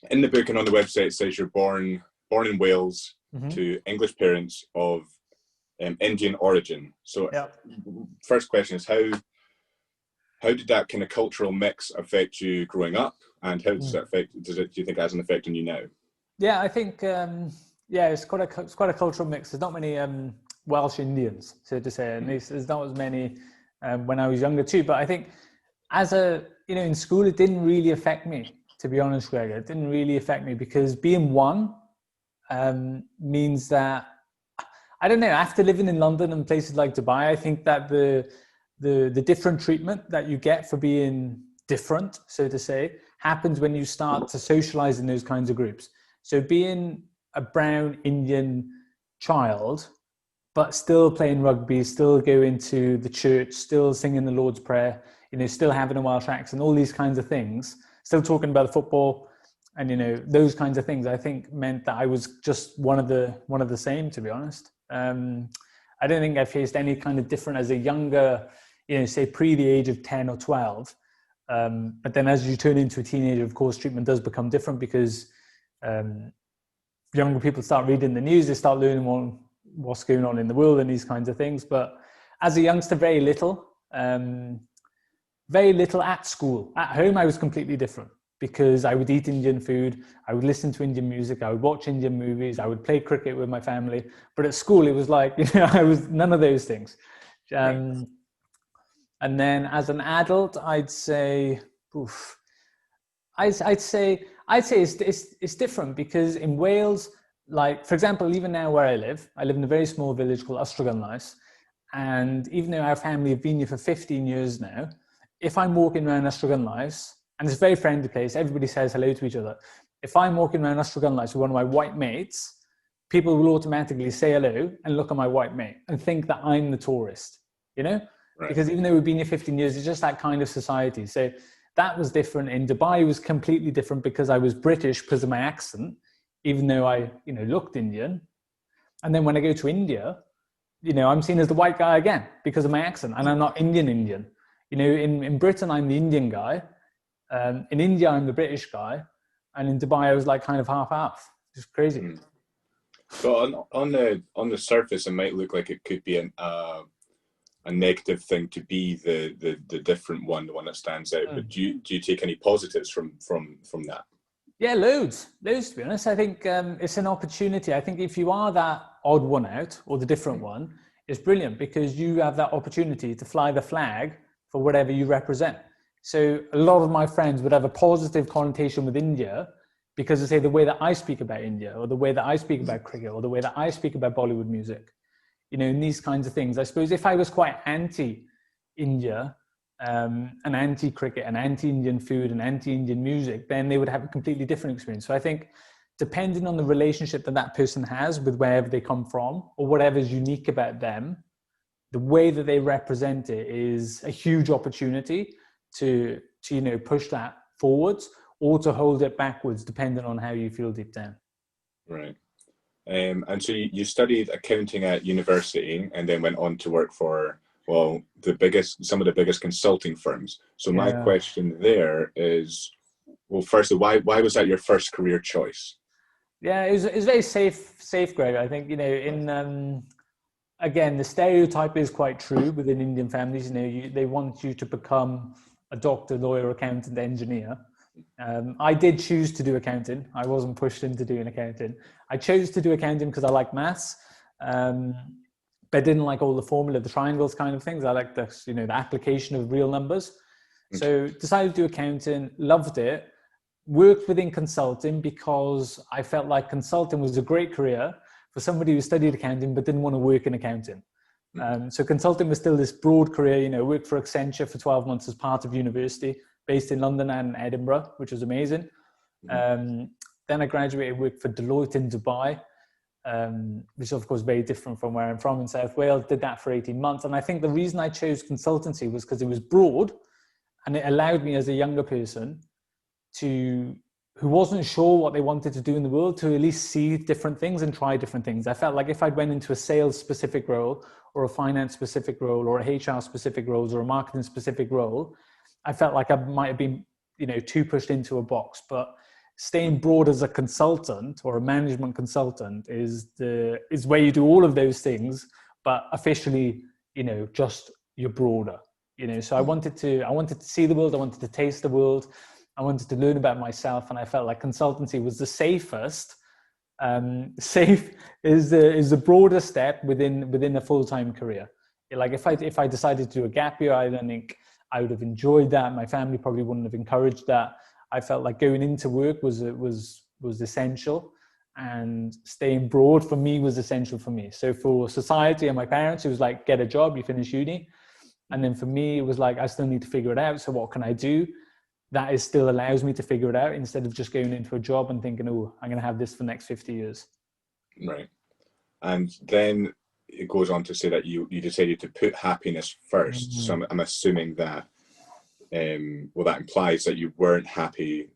in the book and on the website, it says you're born in Wales to English parents of Indian origin. So first question is how did that kind of cultural mix affect you growing up, and how does that affect? Do you think it has an effect on you now? Yeah, I think it's quite a cultural mix. There's not many Welsh Indians, so to say, and there's not as many when I was younger too. But I think in school, it didn't really affect me, to be honest, Gregor. It didn't really affect me because being one means that, I don't know, after living in London and places like Dubai, I think that the different treatment that you get for being different, so to say, happens when you start to socialize in those kinds of groups. So being a brown Indian child, but still playing rugby, still going to the church, still singing the Lord's Prayer, still having a Welsh accent, all these kinds of things, still talking about football, and those kinds of things, I think meant that I was just one of the same, to be honest. I don't think I faced any kind of different as a younger, say pre the age of 10 or 12. But then as you turn into a teenager, of course, treatment does become different because younger people start reading the news, they start learning what's going on in the world and these kinds of things. But as a youngster, very little at school. At home, I was completely different because I would eat Indian food, I would listen to Indian music, I would watch Indian movies, I would play cricket with my family. But at school, it was like, I was none of those things. And then as an adult, I'd say it's different because in Wales, like, for example, even now where I live in a very small village called Ystrad. And even though our family have been here for 15 years now, if I'm walking around Ystrad, and it's a very friendly place, everybody says hello to each other. If I'm walking around Ystrad with one of my white mates, people will automatically say hello and look at my white mate and think that I'm the tourist, Right. Because even though we've been here 15 years, it's just that kind of society. So that was different. In Dubai, it was completely different because I was British because of my accent, even though I, looked Indian. And then when I go to India, I'm seen as the white guy again because of my accent, and I'm not Indian. In Britain, I'm the Indian guy. In India, I'm the British guy. And in Dubai, I was like kind of half. Just crazy. But on the surface, it might look like it could be a negative thing to be the different one, the one that stands out. But do you take any positives from that? Yeah, loads, to be honest. I think it's an opportunity. I think if you are that odd one out or the different one, it's brilliant because you have that opportunity to fly the flag for whatever you represent. So a lot of my friends would have a positive connotation with India because they say the way that I speak about India or the way that I speak about cricket or the way that I speak about Bollywood music, and these kinds of things. I suppose if I was quite anti-India and anti-cricket and anti-Indian food and anti-Indian music, then they would have a completely different experience. So I think depending on the relationship that person has with wherever they come from or whatever is unique about them, the way that they represent it is a huge opportunity to push that forwards or to hold it backwards, depending on how you feel deep down. Right. And so you studied accounting at university and then went on to work for, some of the biggest consulting firms. So my question there is, firstly, why was that your first career choice? Yeah, it was very safe, Greg. I think, again, the stereotype is quite true within Indian families. They want you to become a doctor, lawyer, accountant, engineer. I did choose to do accounting. I wasn't pushed into doing accounting. I chose to do accounting because I like maths, but I didn't like all the formula, the triangles kind of things. I like the application of real numbers. So decided to do accounting, loved it, worked within consulting because I felt like consulting was a great career for somebody who studied accounting but didn't want to work in accounting. So consulting was still this broad career, worked for Accenture for 12 months as part of university, based in London and Edinburgh, which was amazing. Then I graduated, worked for Deloitte in Dubai, which is of course very different from where I'm from in South Wales, did that for 18 months. And I think the reason I chose consultancy was because it was broad and it allowed me as a younger person who wasn't sure what they wanted to do in the world to at least see different things and try different things. I felt like if I'd went into a sales specific role or a finance specific role or a HR specific role or a marketing specific role, I felt like I might have been, too pushed into a box. But staying broad as a consultant or a management consultant is where you do all of those things, but officially, just you're broader. So I wanted to see the world. I wanted to taste the world. I wanted to learn about myself, and I felt like consultancy was the safest. Safe is the broader step within a full-time career. Like if I decided to do a gap year, I don't think I would have enjoyed that. My family probably wouldn't have encouraged that. I felt like going into work was essential, and staying broad for me was essential for me. So for society and my parents, it was like, get a job, you finish uni. And then for me, it was like, I still need to figure it out. So what can I do that is still allows me to figure it out, instead of just going into a job and thinking, oh, I'm going to have this for the next 50 years. Right. And then it goes on to say that you decided to put happiness first. Mm-hmm. So I'm assuming that, that implies that you weren't happy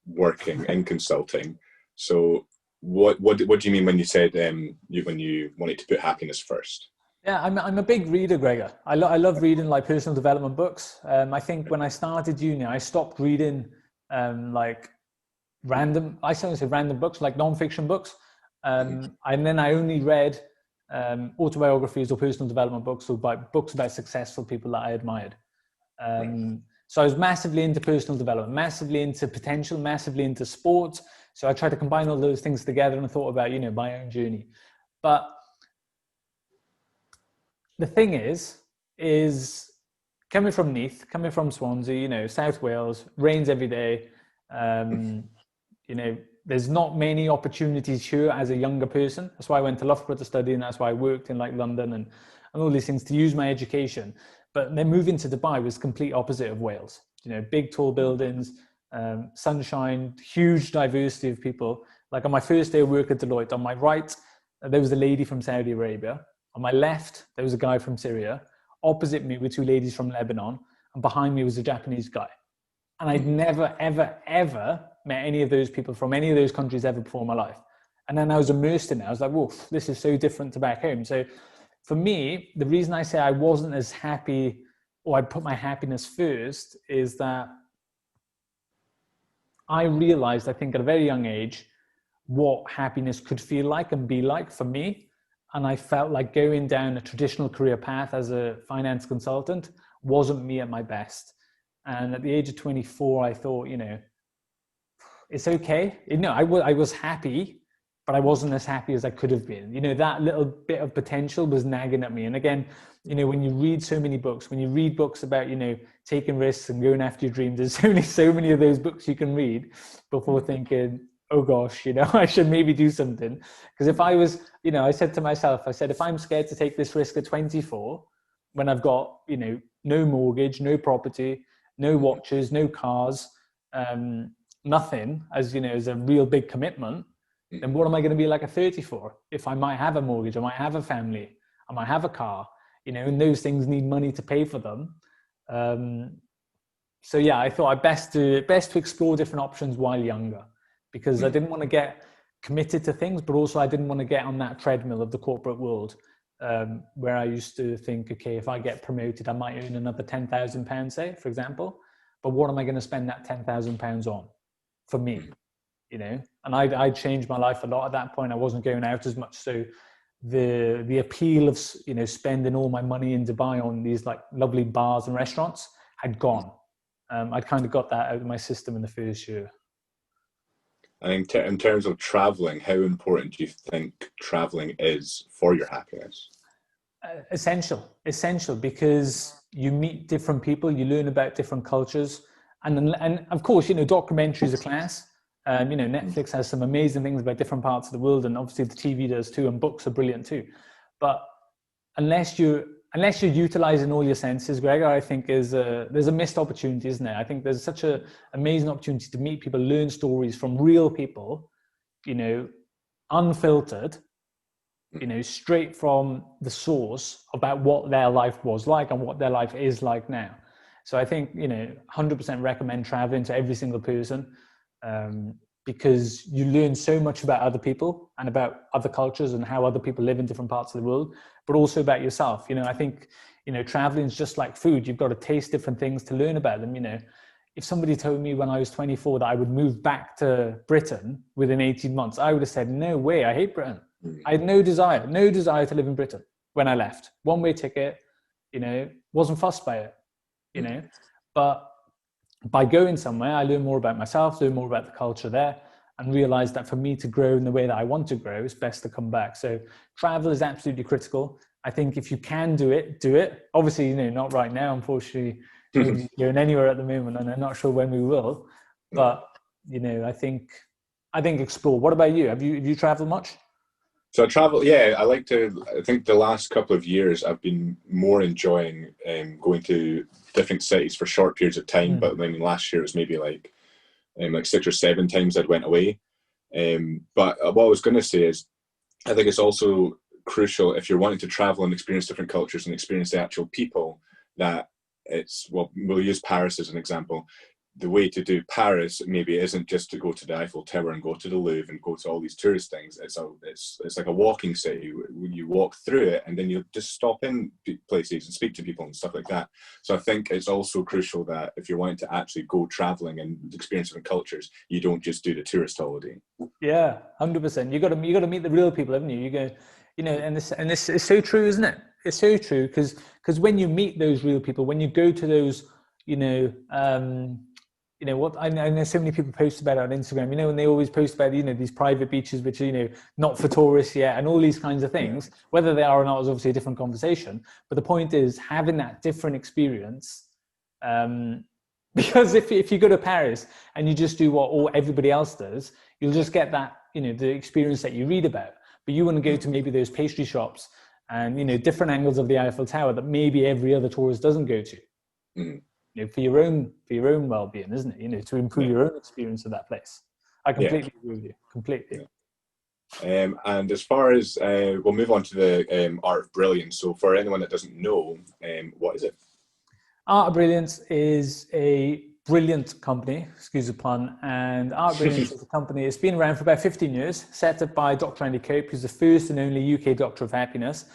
working in consulting. So what do you mean when you said when you wanted to put happiness first? Yeah, I'm a big reader, Gregor. I love reading like personal development books. I think when I started uni, I stopped reading like random books, like non-fiction books. And then I only read autobiographies or personal development books, or books about successful people that I admired. So I was massively into personal development, massively into potential, massively into sports. So I tried to combine all those things together and thought about, my own journey. But the thing is coming from Neath, coming from Swansea, South Wales, rains every day. There's not many opportunities here as a younger person. That's why I went to Loughborough to study, and that's why I worked in like London and all these things to use my education. But then moving to Dubai was complete opposite of Wales. Big tall buildings, sunshine, huge diversity of people. Like on my first day of work at Deloitte, on my right, there was a lady from Saudi Arabia. On my left, there was a guy from Syria. Opposite me were two ladies from Lebanon. And behind me was a Japanese guy. And I'd never, ever, ever met any of those people from any of those countries ever before in my life. And then I was immersed in it. I was like, whoa, this is so different to back home. So for me, the reason I say I wasn't as happy, or I put my happiness first, is that I realized, I think at a very young age, what happiness could feel like and be like for me. And I felt like going down a traditional career path as a finance consultant wasn't me at my best. And at the age of 24, I thought, it's okay. I was happy, but I wasn't as happy as I could have been. That little bit of potential was nagging at me. And again, when you read so many books, when you read books about, taking risks and going after your dreams, there's only so many of those books you can read before thinking, oh gosh, I should maybe do something. Because if I was, I said to myself, if I'm scared to take this risk at 24, when I've got, no mortgage, no property, no watches, no cars, nothing, as a real big commitment, then what am I going to be like at 34? If I might have a mortgage, I might have a family, I might have a car, and those things need money to pay for them. So yeah, I thought best to explore different options while younger, because I didn't want to get committed to things, but also I didn't want to get on that treadmill of the corporate world, where I used to think, okay, if I get promoted, I might earn another £10,000, say, for example, but what am I going to spend that £10,000 on for me? And I'd changed my life a lot at that point. I wasn't going out as much. So the appeal of, spending all my money in Dubai on these like lovely bars and restaurants had gone. I'd kind of got that out of my system in the first year. And in terms of traveling, how important do you think traveling is for your happiness? Essential, because you meet different people, you learn about different cultures, and of course, documentaries are class. Netflix has some amazing things about different parts of the world, and obviously the TV does too, and books are brilliant too. But unless you're utilizing all your senses, Gregor, I think there's a missed opportunity, isn't there? I think there's such an amazing opportunity to meet people, learn stories from real people, unfiltered, straight from the source about what their life was like and what their life is like now. So I think, 100% recommend traveling to every single person, because you learn so much about other people and about other cultures and how other people live in different parts of the world, but also about yourself. I think, traveling is just like food. You've got to taste different things to learn about them. if somebody told me when I was 24 that I would move back to Britain within 18 months, I would have said, no way, I hate Britain. I had no desire to live in Britain when I left. One-way ticket, wasn't fussed by it, But by going somewhere, I learned more about myself, learned more about the culture there, and realized that for me to grow in the way that I want to grow, it's best to come back. So travel is absolutely critical. I think if you can do it, do it. Obviously, not right now, unfortunately. Nobody's going anywhere at the moment, and I'm not sure when we will. But I think explore. What about you? Have you traveled much? So I travel. Yeah, I think the last couple of years I've been more enjoying going to different cities for short periods of time. But then last year it was maybe like 6 or 7 times I'd went away. But what I was going to say is, I think it's also crucial if you're wanting to travel and experience different cultures and experience the actual people, that we'll use Paris as an example. The way to do Paris maybe isn't just to go to the Eiffel Tower and go to the Louvre and go to all these tourist things. It's like a walking city. When you walk through it, and then you just stop in places and speak to people and stuff like that. So I think it's also crucial that if you're wanting to actually go traveling and experience different cultures, you don't just do the tourist holiday. Yeah, 100%. You got to meet the real people, haven't you? You go, and this is so true, isn't it? It's so true because when you meet those real people, when you go to those, what I know so many people post about it on Instagram, and they always post about, these private beaches, which are, not for tourists yet, and all these kinds of things. Whether they are or not is obviously a different conversation. But the point is having that different experience. Because if you go to Paris and you just do what everybody else does, you'll just get that, the experience that you read about. But you want to go to maybe those pastry shops and, different angles of the Eiffel Tower that maybe every other tourist doesn't go to. For your own well-being, isn't it? To improve your own experience of that place. I completely agree with you. Completely. And as far as we'll move on to the Art of Brilliance. So for anyone that doesn't know, what is it? Art of Brilliance is a brilliant company, excuse the pun, and Art of Brilliance is a company. It's been around for about 15 years, set up by Dr. Andy Cope, who's the first and only UK Doctor of Happiness.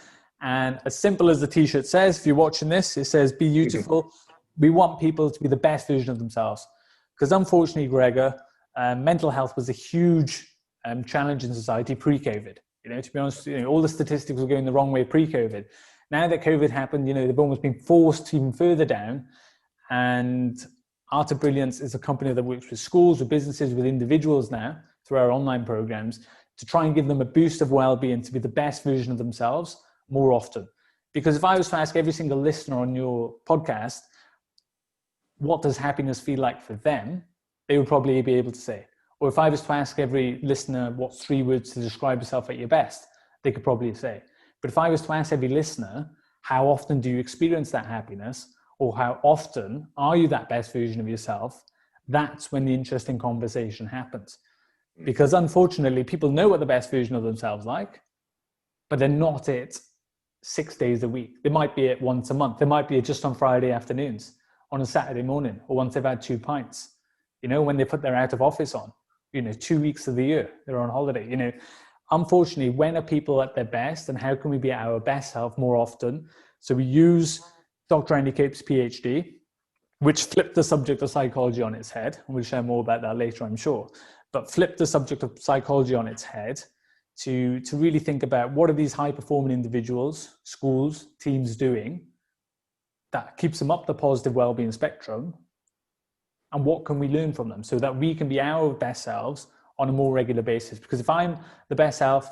And as simple as the t-shirt says, if you're watching this, it says, be beautiful. We want people to be the best version of themselves. Because unfortunately, Gregor, mental health was a huge challenge in society pre-COVID. To be honest, all the statistics were going the wrong way pre-COVID. Now that COVID happened, they've almost been forced even further down. And Art of Brilliance is a company that works with schools, with businesses, with individuals now through our online programs to try and give them a boost of well-being to be the best version of themselves more often. Because if I was to ask every single listener on your podcast, what does happiness feel like for them, they would probably be able to say. Or if I was to ask every listener what's 3 words to describe yourself at your best, they could probably say. But if I was to ask every listener, how often do you experience that happiness? Or how often are you that best version of yourself? That's when the interesting conversation happens. Because unfortunately, people know what the best version of themselves like, but they're not it 6 days a week. They might be it once a month. They might be it just on Friday afternoons, on a Saturday morning, or once they've had 2 pints, when they put their out of office on, 2 weeks of the year, they're on holiday, Unfortunately, when are people at their best, and how can we be at our best self more often? So we use Dr. Andy Cope's PhD, which flipped the subject of psychology on its head. And we'll share more about that later, I'm sure. But flipped the subject of psychology on its head to really think about what are these high-performing individuals, schools, teams doing that keeps them up the positive well-being spectrum, and what can we learn from them so that we can be our best selves on a more regular basis. Because if I'm the best self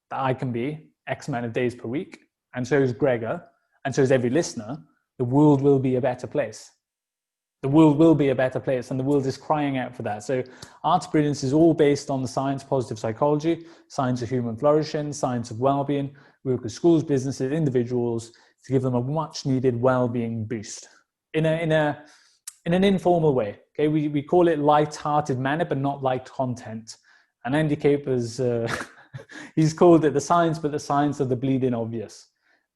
that I can be X amount of days per week, and so is Gregor, and so is every listener, the world will be a better place. The world will be a better place, and the world is crying out for that. So Art of Brilliance is all based on the science of positive psychology, science of human flourishing, science of well-being. We work with schools, businesses, individuals to give them a much needed well-being boost in an informal way. Okay, we call it light-hearted manner, but not light content. And Andy Cope has he's called it the science, but the science of the bleeding obvious,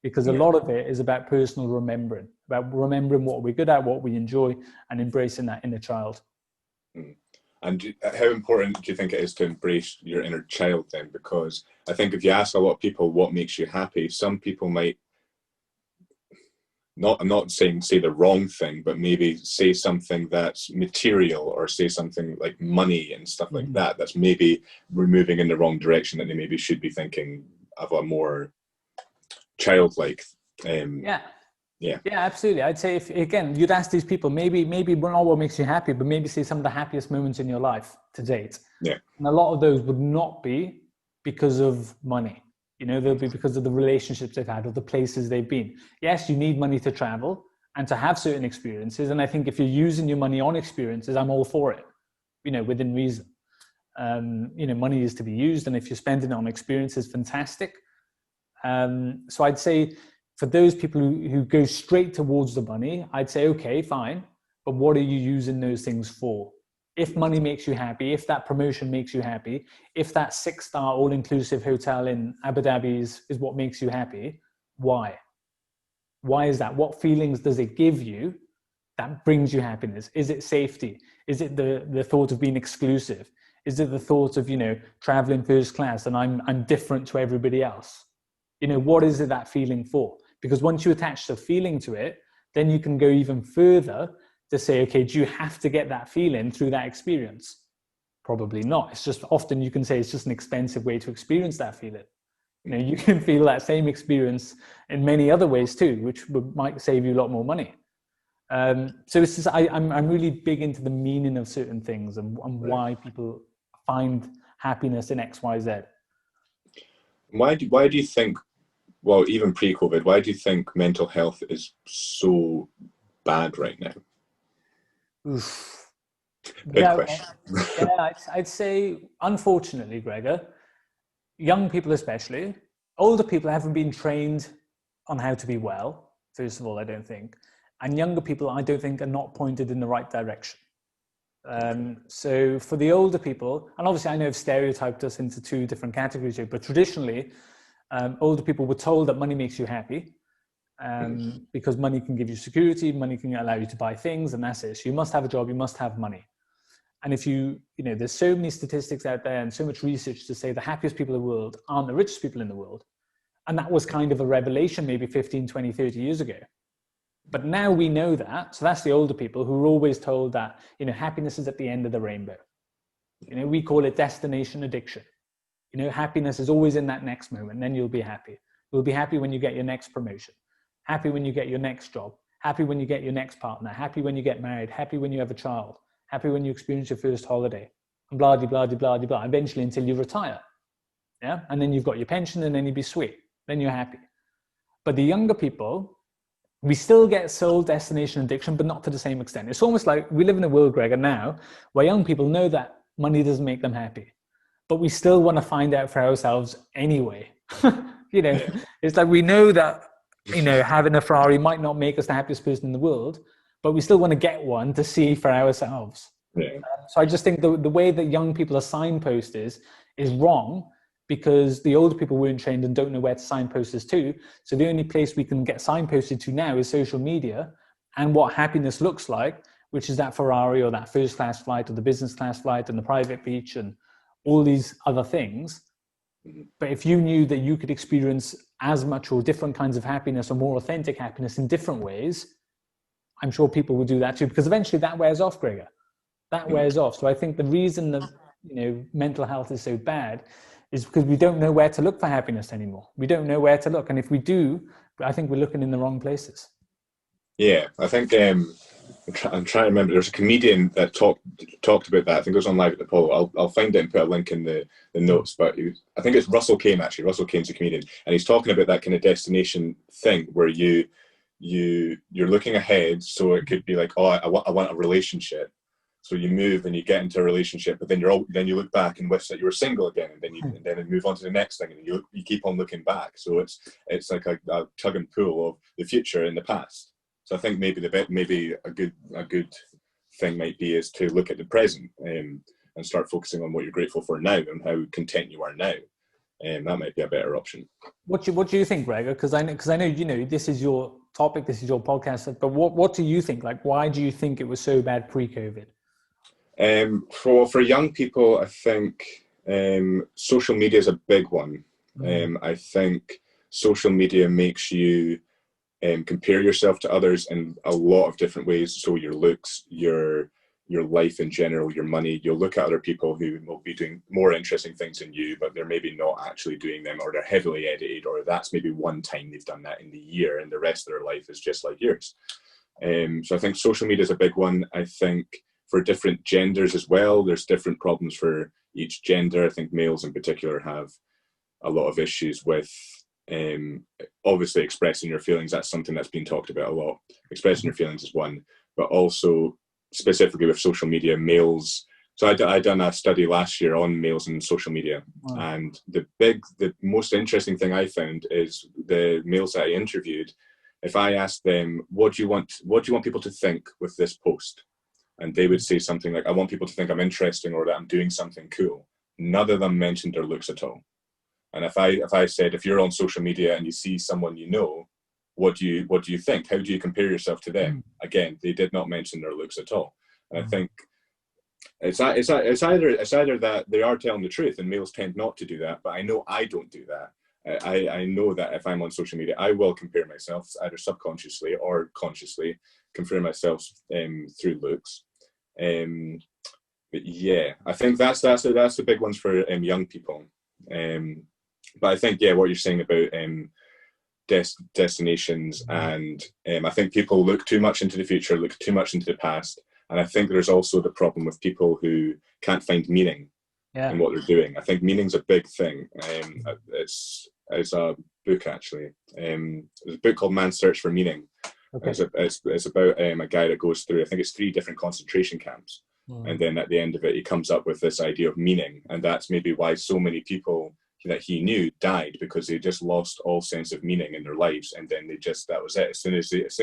because a lot of it is about personal remembering, about remembering what we're good at, what we enjoy, and embracing that inner child. And how important do you think it is to embrace your inner child then? Because I think if you ask a lot of people what makes you happy, some people might I'm not saying say the wrong thing, but maybe say something that's material, or say something like money and stuff like that, that's maybe we're moving in the wrong direction, that they maybe should be thinking of a more childlike. Yeah, absolutely. I'd say, if again, you'd ask these people, maybe not what makes you happy, but maybe say some of the happiest moments in your life to date. Yeah. And a lot of those would not be because of money. You know, they'll be because of the relationships they've had or the places they've been. Yes, you need money to travel and to have certain experiences. And I think if you're using your money on experiences, I'm all for it, you know, within reason. You know, money is to be used. And if you're spending it on experiences, fantastic. So I'd say for those people who go straight towards the money, I'd say, okay, fine. But what are you using those things for? If money makes you happy, if that promotion makes you happy, if that 6-star all-inclusive hotel in Abu Dhabi is what makes you happy, why? Why is that? What feelings does it give you that brings you happiness? Is it safety? Is it the thought of being exclusive? Is it the thought of, you know, traveling first class and I'm different to everybody else? You know, what is it that feeling for? Because once you attach the feeling to it, then you can go even further to say, okay, do you have to get that feeling through that experience? Probably not. It's just, often you can say it's just an expensive way to experience that feeling. You know, you can feel that same experience in many other ways too, which might save you a lot more money. So it's just, I'm really big into the meaning of certain things and why people find happiness in X, Y, Z. Why do you think, well, even pre-COVID, why do you think mental health is so bad right now? Oof. Big question. Yeah, I'd say, unfortunately, Gregor, young people especially, older people haven't been trained on how to be well, first of all, I don't think. And younger people, I don't think, are not pointed in the right direction. So for the older people, and obviously I know I've stereotyped us into two different categories here, but traditionally, older people were told that money makes you happy. Because money can give you security, money can allow you to buy things, and that's it. So you must have a job, you must have money. And if you know, there's so many statistics out there and so much research to say the happiest people in the world aren't the richest people in the world. And that was kind of a revelation maybe 15, 20, 30 years ago. But now we know that. So that's the older people who were always told that, you know, happiness is at the end of the rainbow. You know, we call it destination addiction. You know, happiness is always in that next moment, then you'll be happy. You'll be happy when you get your next promotion. Happy when you get your next job, happy when you get your next partner, happy when you get married, happy when you have a child, happy when you experience your first holiday, and blah, blah, blah, blah, blah, eventually until you retire. Yeah. And then you've got your pension and then you'll be sweet. Then you're happy. But the younger people, we still get sold destination addiction, but not to the same extent. It's almost like we live in a world, Gregor, now where young people know that money doesn't make them happy, but we still want to find out for ourselves anyway. You know, it's like we know that, you know, having a Ferrari might not make us the happiest person in the world, but we still want to get one to see for ourselves. So I just think the way that young people are signposted is wrong, because the older people weren't trained and don't know where to signpost us to. So the only place we can get signposted to now is social media and what happiness looks like, which is that Ferrari or that first class flight or the business class flight and the private beach and all these other things. But if you knew that you could experience as much or different kinds of happiness or more authentic happiness in different ways, I'm sure people would do that too, because eventually that wears off, Gregor. That wears off. So I think the reason that, you know, mental health is so bad is because we don't know where to look for happiness anymore. We don't know where to look. And if we do, I think we're looking in the wrong places. Yeah, I think I'm trying to remember. There's a comedian that talked about that. I think it was on Live at the Apollo. I'll find it and put a link in the notes. But I think it's Russell Kane, actually. Russell Kane's a comedian, and he's talking about that kind of destination thing where you're looking ahead. So it could be like, oh, I want a relationship. So you move and you get into a relationship, but then you look back and wish that you were single again, and then you move on to the next thing, and you keep on looking back. So it's like a tug and pull of the future and the past. So I think maybe a good thing might be is to look at the present and start focusing on what you're grateful for now and how content you are now. That might be a better option. What do you think, Gregor? Because I know, you know, this is your topic, this is your podcast. But what do you think? Like, why do you think it was so bad pre-COVID? For young people, I think social media is a big one. I think social media makes you compare yourself to others in a lot of different ways. So your looks, your life in general, your money. You'll look at other people who will be doing more interesting things than you, but they're maybe not actually doing them, or they're heavily edited, or that's maybe one time they've done that in the year, and the rest of their life is just like yours. So I think social media is a big one. I think for different genders as well, there's different problems for each gender. I think males in particular have a lot of issues with obviously expressing your feelings. That's something that's been talked about a lot. Expressing your feelings is one, but also specifically with social media, males. So I done a study last year on males and social media. Wow. And the most interesting thing I found is the males that I interviewed, if I asked them, what do you want people to think with this post? And they would say something like, I want people to think I'm interesting, or that I'm doing something cool. None of them mentioned their looks at all. And if I said, if you're on social media and you see someone you know, what do you think? How do you compare yourself to them? Again, they did not mention their looks at all. And I think it's either that they are telling the truth, and males tend not to do that, but I know I don't do that. I know that if I'm on social media, I will compare myself, either subconsciously or consciously, compare myself through looks. But yeah, I think that's the big ones for young people. But I think, yeah, what you're saying about destinations, and I think people look too much into the future, look too much into the past, and I think there's also the problem with people who can't find meaning in what they're doing. I think meaning's a big thing. It's a book, actually. There's a book called Man's Search for Meaning. Okay. It's about a guy that goes through, I think it's 3 different concentration camps. And then at the end of it, he comes up with this idea of meaning. And that's maybe why so many people that he knew died, because they just lost all sense of meaning in their lives. And then that was it. As soon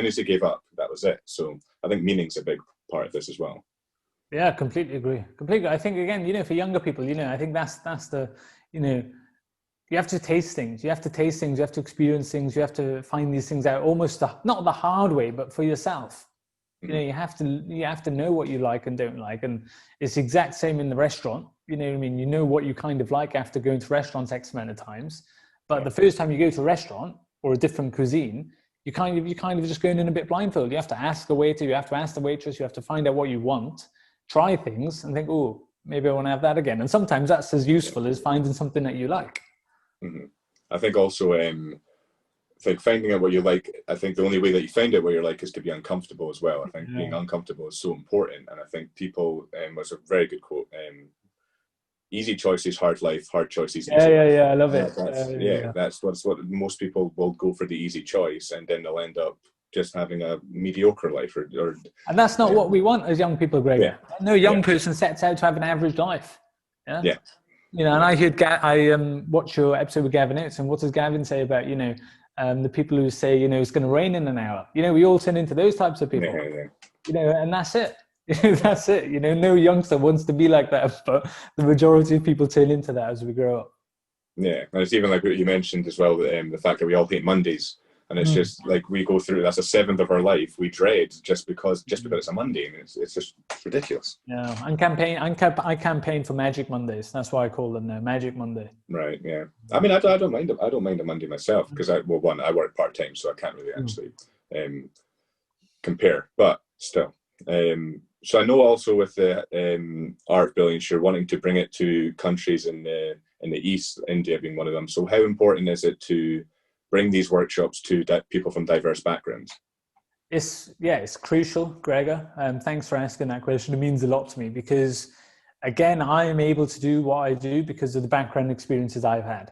as they gave up, that was it. So I think meaning's a big part of this as well. Yeah, completely agree. Completely. I think, again, for younger people, I think that's the, you have to taste things. You have to taste things. You have to experience things. You have to find these things out almost not the hard way, but for yourself. You have to know what you like and don't like, and it's the exact same in the restaurant. You know what you kind of like after going to restaurants X amount of times. But the first time you go to a restaurant or a different cuisine, you kind of just going in a bit blindfold. You have to ask the waiter, you have to ask the waitress, you have to find out what you want, try things, and think, oh, maybe I want to have that again. And sometimes that's as useful as finding something that you like. I think also, like finding out what you like, I think the only way that you find out what you like is to be uncomfortable as well. I think being uncomfortable is so important. And I think people, was a very good quote, easy choices, hard life, hard choices, easy life. I love it. That's what most people will go for, the easy choice, and then they'll end up just having a mediocre life. And that's not what we want as young people, Gregor. No young person sets out to have an average life. And I heard, I watched your episode with Gavin Oates, and what does Gavin say about, the people who say, it's going to rain in an hour? We all turn into those types of people. And that's it. That's it. No youngster wants to be like that, but the majority of people turn into that as we grow up. Yeah, and it's even like what you mentioned as well, the fact that we all hate Mondays. And it's just like we go through, that's a 7th of our life we dread just because it's a Monday. And it's just ridiculous. Yeah, I campaign for Magic Mondays. That's why I call them now, Magic Monday. Right, yeah. I mean, I don't mind a Monday myself, because I work part-time, so I can't really actually compare, but still. So I know also with the art Brilliance, you're wanting to bring it to countries in the East, India being one of them. So how important is it to bring these workshops to people from diverse backgrounds? It's crucial, Gregor. Thanks for asking that question. It means a lot to me, because again, I am able to do what I do because of the background experiences I've had.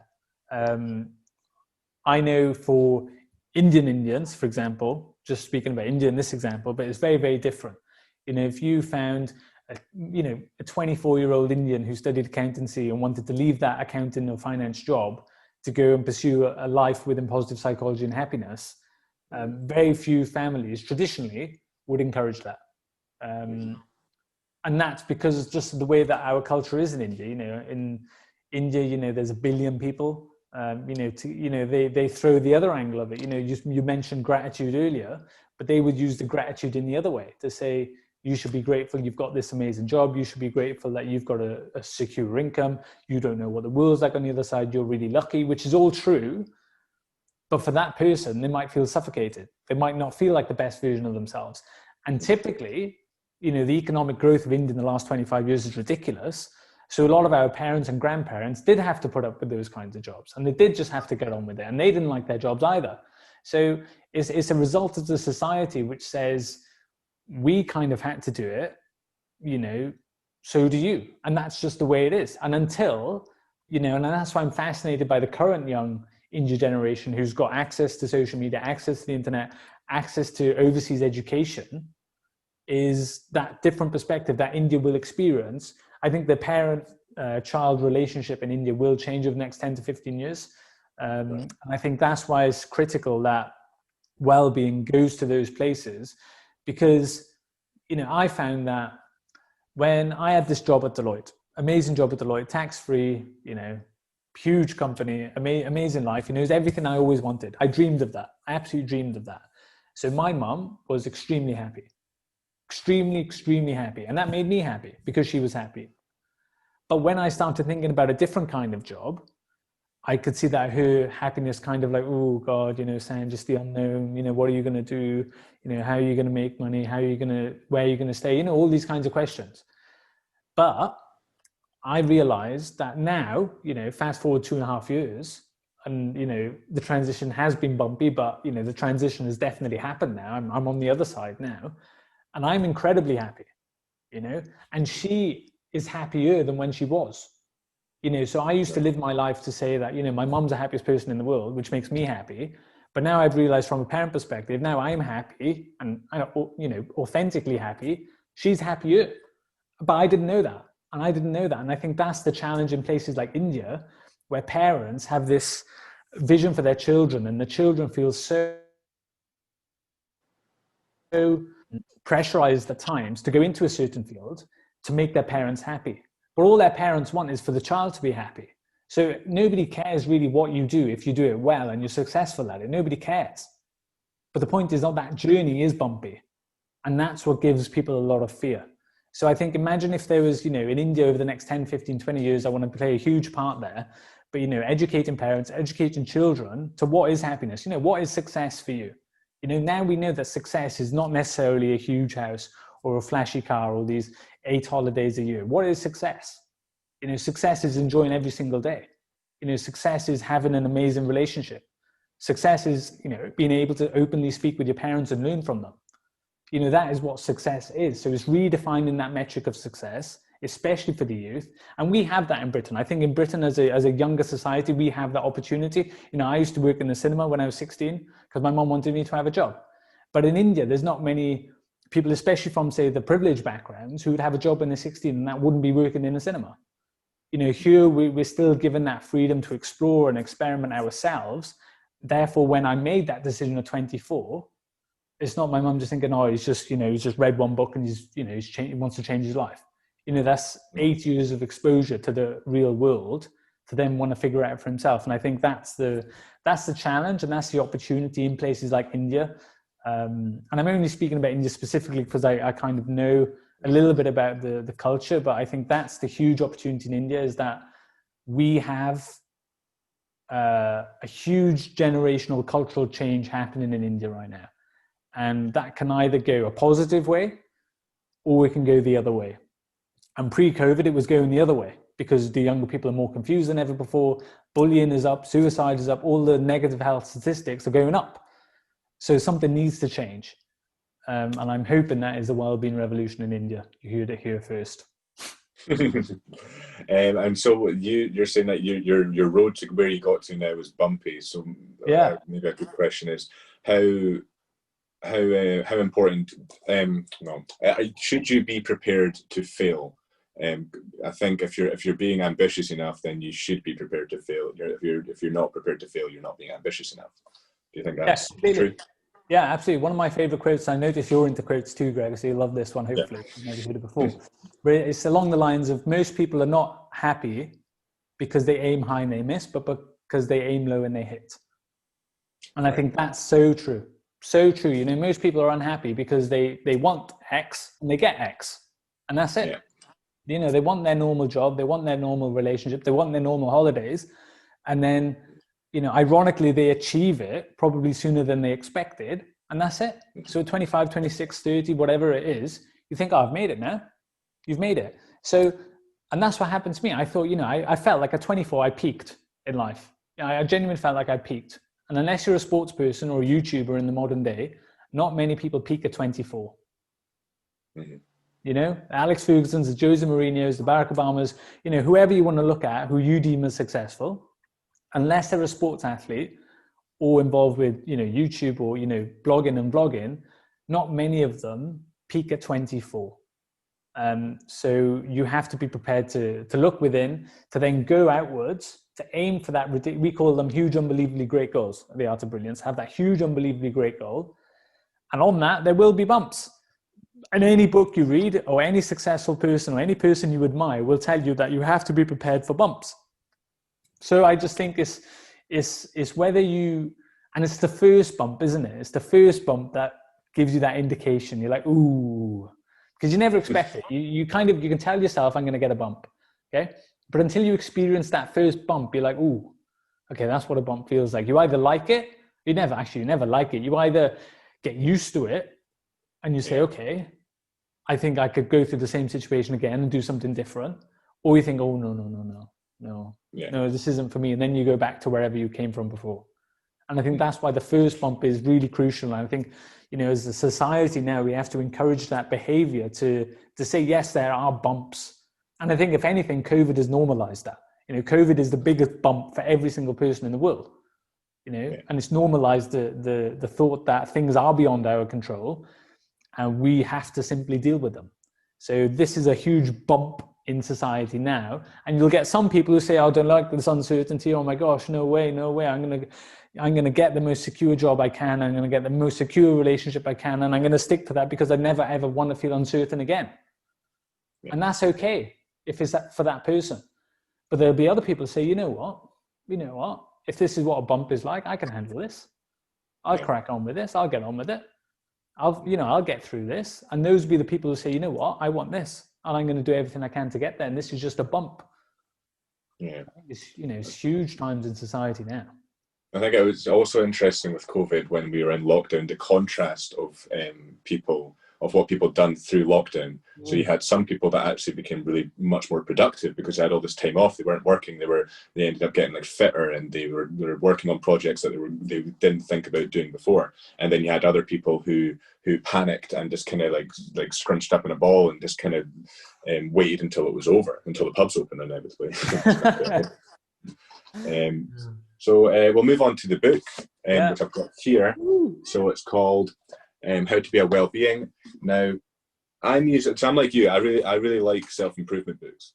I know for Indians, for example, just speaking about India in this example, but it's very, very different. If you found a 24-year-old Indian who studied accountancy and wanted to leave that accounting or finance job to go and pursue a life within positive psychology and happiness, very few families traditionally would encourage that. And that's because it's just the way that our culture is in India. In India, there's 1 billion people. They throw the other angle of it. You mentioned gratitude earlier, but they would use the gratitude in the other way to say, you should be grateful you've got this amazing job. You should be grateful that you've got a secure income. You don't know what the world's like on the other side. You're really lucky, which is all true. But for that person, they might feel suffocated. They might not feel like the best version of themselves. And typically, you know, the economic growth of India in the last 25 years is ridiculous. So a lot of our parents and grandparents did have to put up with those kinds of jobs, and they did just have to get on with it, and they didn't like their jobs either. So it's a result of the society which says, we kind of had to do it, you know, so do you. And that's just the way it is. And until, you know, and that's why I'm fascinated by the current young India generation who's got access to social media, access to the internet, access to overseas education, is that different perspective that India will experience. I think the parent-child relationship in India will change over the next 10 to 15 years. And I think that's why it's critical that well-being goes to those places, because, you know, I found that when I had this job at Deloitte, amazing job at Deloitte, tax-free, you know, huge company, amazing life, you know, it was everything I always wanted. I dreamed of that. I absolutely dreamed of that. So my mum was extremely happy, extremely happy. And that made me happy because she was happy. But when I started thinking about a different kind of job, I could see that her happiness kind of like, oh God, you know, Sam, just the unknown, you know, what are you going to do? You know, how are you going to make money? How are you going to, where are you going to stay? You know, all these kinds of questions. But I realized that now, you know, fast forward 2.5 years, and, you know, the transition has been bumpy, but, you know, the transition has definitely happened now. I'm on the other side now, and I'm incredibly happy, you know, and she is happier than when she was. You know, so I used to live my life to say that, you know, my mom's the happiest person in the world, which makes me happy. But now I've realized from a parent perspective, now I'm happy and, you know, authentically happy. She's happier. But I didn't know that. And I didn't know that. And I think that's the challenge in places like India, where parents have this vision for their children, and the children feel so pressurized at times to go into a certain field to make their parents happy. But all their parents want is for the child to be happy. So nobody cares really what you do if you do it well and you're successful at it. Nobody cares. But the point is that journey is bumpy. And that's what gives people a lot of fear. So I think, imagine if there was, you know, in India over the next 10, 15, 20 years, I want to play a huge part there. But, you know, educating parents, educating children to what is happiness. You know, what is success for you? You know, now we know that success is not necessarily a huge house or a flashy car or these 8 holidays a year. What is success? You know, success is enjoying every single day. You know, success is having an amazing relationship. Success is, you know, being able to openly speak with your parents and learn from them. You know, that is what success is. So it's redefining that metric of success, especially for the youth. And we have that in Britain. I think in Britain, as a younger society, we have that opportunity. You know, I used to work in the cinema when I was 16 because my mom wanted me to have a job. But in India, there's not many people, especially from, say, the privileged backgrounds, who would have a job when they're 16 and that wouldn't be working in a cinema. You know, here we're still given that freedom to explore and experiment ourselves. Therefore, when I made that decision at 24, it's not my mum just thinking, oh, he's just read one book and he wants to change his life. You know, that's 8 years of exposure to the real world to then want to figure it out for himself. And I think that's the challenge, and that's the opportunity in places like India. And I'm only speaking about India specifically because I kind of know a little bit about the culture, but I think that's the huge opportunity in India, is that we have a huge generational cultural change happening in India right now. And that can either go a positive way or it can go the other way. And pre-COVID, it was going the other way because the younger people are more confused than ever before. Bullying is up, suicide is up, all the negative health statistics are going up. So something needs to change. And I'm hoping that is the wellbeing revolution in India. You heard it here first. And so you're saying that your road to where you got to now is bumpy. So yeah, maybe a good question is how important should you be prepared to fail? I think if you're being ambitious enough, then you should be prepared to fail. If you're not prepared to fail, you're not being ambitious enough. Do you think that's true? Yeah, absolutely. One of my favorite quotes, I notice you're into quotes too, Greg, so you love this one, hopefully. You've never heard it before. But it's along the lines of, most people are not happy because they aim high and they miss, but because they aim low and they hit. And I think that's so true. So true. You know, most people are unhappy because they want X and they get X. And that's it. Yeah. You know, they want their normal job, they want their normal relationship, they want their normal holidays. And then, you know, ironically, they achieve it probably sooner than they expected, And that's it. So 25, 26, 30, whatever it is, you think, oh, I've made it now. You've made it. So, and that's what happened to me. I thought, you know, I felt like at 24, I peaked in life. You know, I genuinely felt like I peaked. And unless you're a sports person or a YouTuber in the modern day, not many people peak at 24. Mm-hmm. You know, Alex Ferguson's, the Jose Mourinho's, the Barack Obamas, you know, whoever you want to look at, who you deem as successful, unless they're a sports athlete or involved with, you know, YouTube or, you know, blogging and vlogging, not many of them peak at 24. So you have to be prepared to look within, to then go outwards, to aim for that. We call them huge, unbelievably great goals. The Art of Brilliance, have that huge, unbelievably great goal. And on that, there will be bumps. And any book you read or any successful person or any person you admire will tell you that you have to be prepared for bumps. So I just think it's whether you, and it's the first bump, isn't it? It's the first bump that gives you that indication. You're like, ooh, because you never expect it. You can tell yourself, I'm going to get a bump. Okay. But until you experience that first bump, you're like, ooh, okay, that's what a bump feels like. You either like it, you never like it. You either get used to it and you say, okay, I think I could go through the same situation again and do something different. Or you think, oh, no, this isn't for me. And then you go back to wherever you came from before. And I think that's why the first bump is really crucial. And I think, you know, as a society now, we have to encourage that behavior to say, yes, there are bumps. And I think if anything, COVID has normalized that. You know, COVID is the biggest bump for every single person in the world, you know, and it's normalized the thought that things are beyond our control and we have to simply deal with them. So this is a huge bump in society now. And you'll get some people who say, oh, I don't like this uncertainty. Oh my gosh, no way. I'm going to get the most secure job I can. I'm going to get the most secure relationship I can. And I'm going to stick to that because I never, ever want to feel uncertain again. Yeah. And that's okay if it's for that person. But there'll be other people who say, you know what, if this is what a bump is like, I can handle this. I'll crack on with this. I'll get on with it. I'll get through this. And those will be the people who say, you know what, I want this. And I'm going to do everything I can to get there. And this is just a bump. Yeah. It's huge times in society now. I think it was also interesting with COVID when we were in lockdown, the contrast of what people done through lockdown. So you had some people that actually became really much more productive because they had all this time off. They weren't working. They ended up getting like fitter, and they were working on projects that they didn't think about doing before. And then you had other people who panicked and just kind of like scrunched up in a ball and just kind of waited until it was over, until the pubs opened inevitably. So we'll move on to the book, which I've got here. So it's called How to Be a Wellbeing. Now, I'm like you. I really like self-improvement books,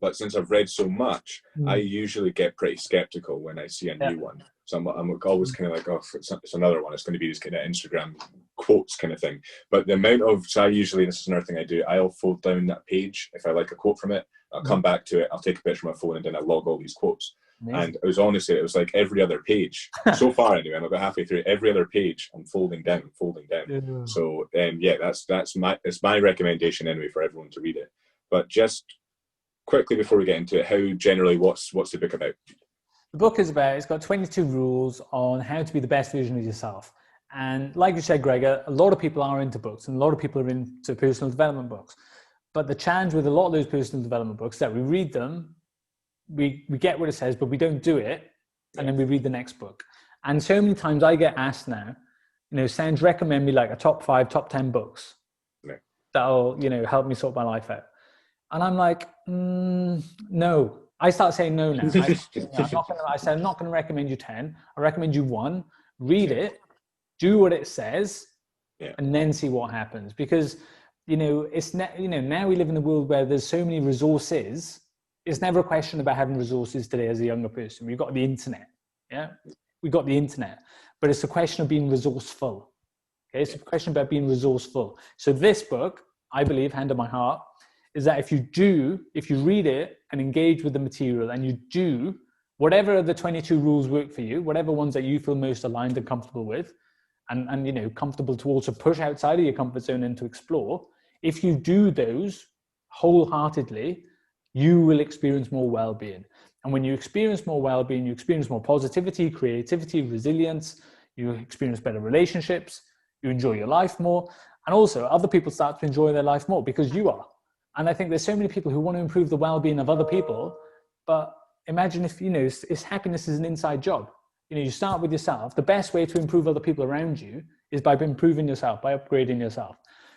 but since I've read so much, I usually get pretty skeptical when I see a new one. So I'm always kind of like, oh, it's another one. It's going to be this kind of Instagram quotes kind of thing. But the amount of, so I usually, this is another thing I do, I'll fold down that page if I like a quote from it. I'll come back to it. I'll take a picture of my phone and then I log all these quotes. Amazing. And it was like every other page. So far anyway, I'm about halfway through. Every other page, I'm folding down. Yeah. So that's my recommendation anyway for everyone to read it. But just quickly before we get into it, how generally what's the book about? The book is it's got 22 rules on how to be the best version of yourself. And like you said, Gregor, a lot of people are into books and a lot of people are into personal development books. But the challenge with a lot of those personal development books is that we read them, we get what it says, but we don't do it. And then we read the next book. And so many times I get asked now, Sanj, recommend me like a top 5, top 10 books that'll, help me sort my life out. And I'm like, no. I start saying no now. I'm not going to recommend you 10. I recommend you 1. Read it, do what it says, and then see what happens. Because, now we live in a world where there's so many resources. It's never a question about having resources today as a younger person. We've got the internet. Yeah. We've got the internet, but it's a question of being resourceful. Okay. It's a question about being resourceful. So this book, I believe, hand on my heart, is that if you read it and engage with the material and you do whatever of the 22 rules work for you, whatever ones that you feel most aligned and comfortable with, and comfortable to also push outside of your comfort zone and to explore, if you do those wholeheartedly, you will experience more well-being. And when you experience more well-being, you experience more positivity, creativity, resilience, you experience better relationships, you enjoy your life more, and also other people start to enjoy their life more because you are. And I think there's so many people who want to improve the well-being of other people, but imagine if, it's happiness is an inside job. You start with yourself. The best way to improve other people around you is by improving yourself, by upgrading yourself.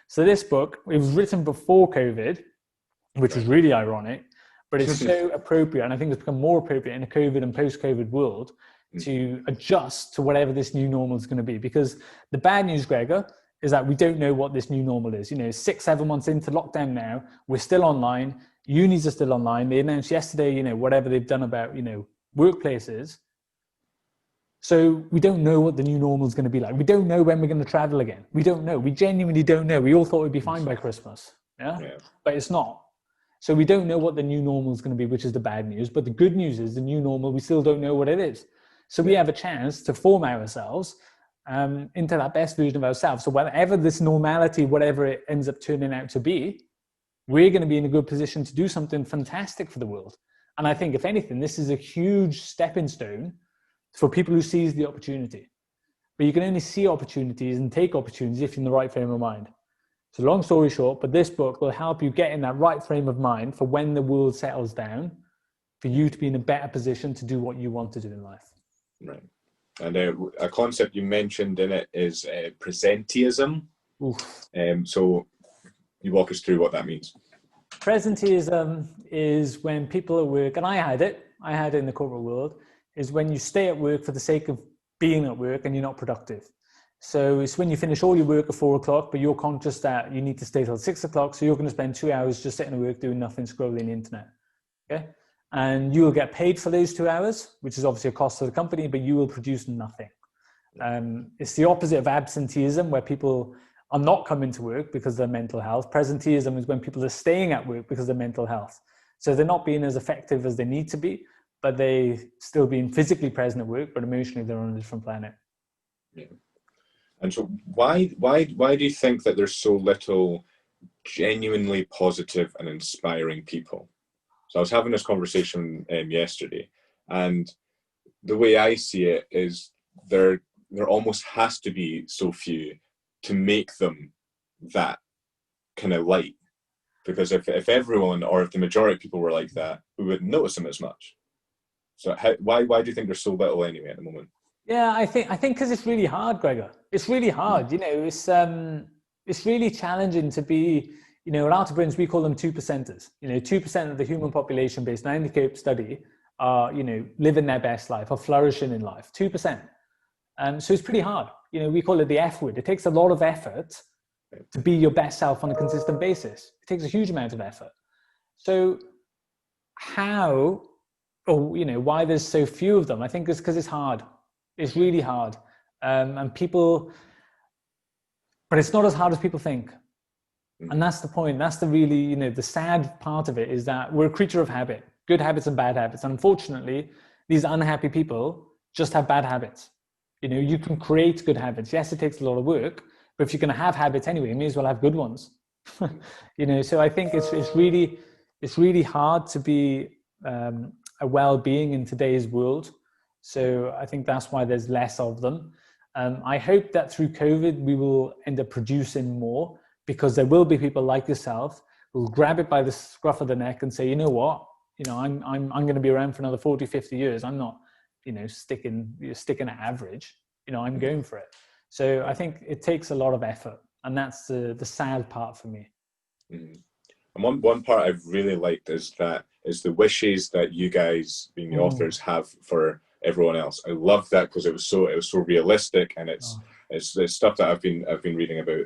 So this book, it was written before COVID, which was really ironic, but it's so appropriate. And I think it's become more appropriate in a COVID and post-COVID world to adjust to whatever this new normal is going to be. Because the bad news, Gregor, is that we don't know what this new normal is. 6-7 months into lockdown now, we're still online. Unis are still online. They announced yesterday, whatever they've done about, workplaces. So we don't know what the new normal is going to be like. We don't know when we're going to travel again. We don't know. We genuinely don't know. We all thought we'd be fine by Christmas. Yeah. But it's not. So we don't know what the new normal is going to be, which is the bad news. But the good news is the new normal, we still don't know what it is. So we have a chance to form ourselves into that best version of ourselves. So whatever this normality, whatever it ends up turning out to be, we're going to be in a good position to do something fantastic for the world. And I think, if anything, this is a huge stepping stone for people who seize the opportunity. But you can only see opportunities and take opportunities if you're in the right frame of mind. So long story short, but this book will help you get in that right frame of mind for when the world settles down, for you to be in a better position to do what you want to do in life. Right. And a concept you mentioned in it is presenteeism. So you walk us through what that means. Presenteeism is when people at work, and I had it in the corporate world, is when you stay at work for the sake of being at work and you're not productive. So it's when you finish all your work at 4 o'clock, but you're conscious that you need to stay till 6 o'clock. So you're going to spend 2 hours just sitting at work doing nothing, scrolling the internet. Okay. And you will get paid for those 2 hours, which is obviously a cost to the company, but you will produce nothing. It's the opposite of absenteeism, where people are not coming to work because of their mental health. Presenteeism is when people are staying at work because of their mental health. So they're not being as effective as they need to be, but they still being physically present at work, but emotionally they're on a different planet. Yeah. And so why do you think that there's so little genuinely positive and inspiring people? So I was having this conversation yesterday, and the way I see it is there almost has to be so few to make them that kind of light. Because if everyone, or if the majority of people were like that, we wouldn't notice them as much. So why do you think there's so little anyway at the moment? Yeah, I think because it's really hard, Gregor. It's really hard. It's really challenging to be. At Artibrins, we call them 2%ers. 2% of the human population, based on any COPE study, are living their best life, are flourishing in life. 2%. So it's pretty hard. We call it the F word. It takes a lot of effort to be your best self on a consistent basis. It takes a huge amount of effort. So why there's so few of them? I think it's because it's hard. It's really hard. And people, but it's not as hard as people think. And that's the point. That's the really, the sad part of it, is that we're a creature of habit, good habits and bad habits. And unfortunately, these unhappy people just have bad habits. You can create good habits. Yes, it takes a lot of work, but if you're going to have habits anyway, you may as well have good ones. So I think it's really hard to be a well-being in today's world. So I think that's why there's less of them. I hope that through COVID, we will end up producing more, because there will be people like yourself who will grab it by the scruff of the neck and say, you know what, I'm going to be around for another 40, 50 years. I'm not, sticking at average, I'm going for it. So I think it takes a lot of effort, and that's the sad part for me. And one part I've really liked is the wishes that you guys, being the authors, have for everyone else. I love that, because it was so realistic, and it's stuff that I've been reading about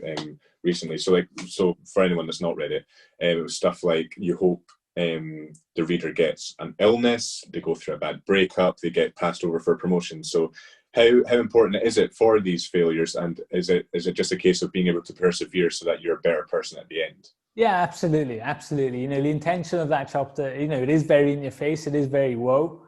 recently. So for anyone that's not read it, it was stuff like, you hope the reader gets an illness, they go through a bad breakup, they get passed over for promotion. So how important is it for these failures, and is it just a case of being able to persevere so that you're a better person at the end? Yeah, absolutely. The intention of that chapter, it is very in your face, it is very woe.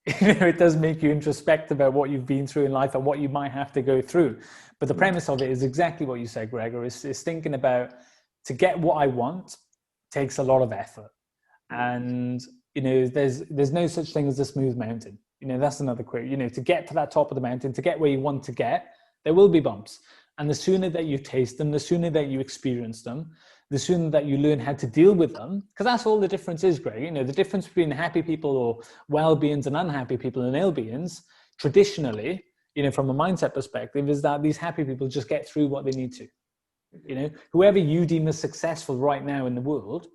It does make you introspect about what you've been through in life and what you might have to go through. But the premise of it is exactly what you said, Gregor, is thinking about, to get what I want takes a lot of effort. And, there's no such thing as a smooth mountain. That's another quote. To get to that top of the mountain, to get where you want to get, There will be bumps. And the sooner that you taste them, the sooner that you experience them, the sooner that you learn how to deal with them, because that's all the difference is, Greg. You know, the difference between happy people or well-beings and unhappy people and ill-beings, traditionally, you know, from a mindset perspective, is that these happy people just get through what they need to. You know, whoever you deem as successful right now in the world,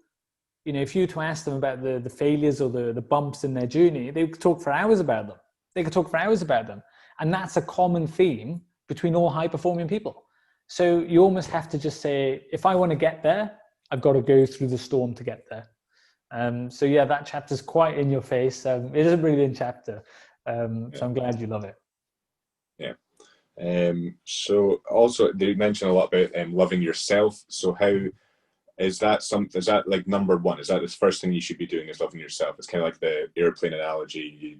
you know, if you were to ask them about the failures or the bumps in their journey, they could talk for hours about them. They could talk for hours about them. And that's a common theme between all high-performing people. So you almost have to just say, if I want to get there, I've got to go through the storm to get there. So yeah, that chapter's quite in your face. It is a brilliant chapter. So I'm glad you love it. Yeah. So also they mentioned a lot about don't yourself. So how is that is that like number one? Is that the first thing you should be doing is loving yourself? It's kind of like the airplane analogy.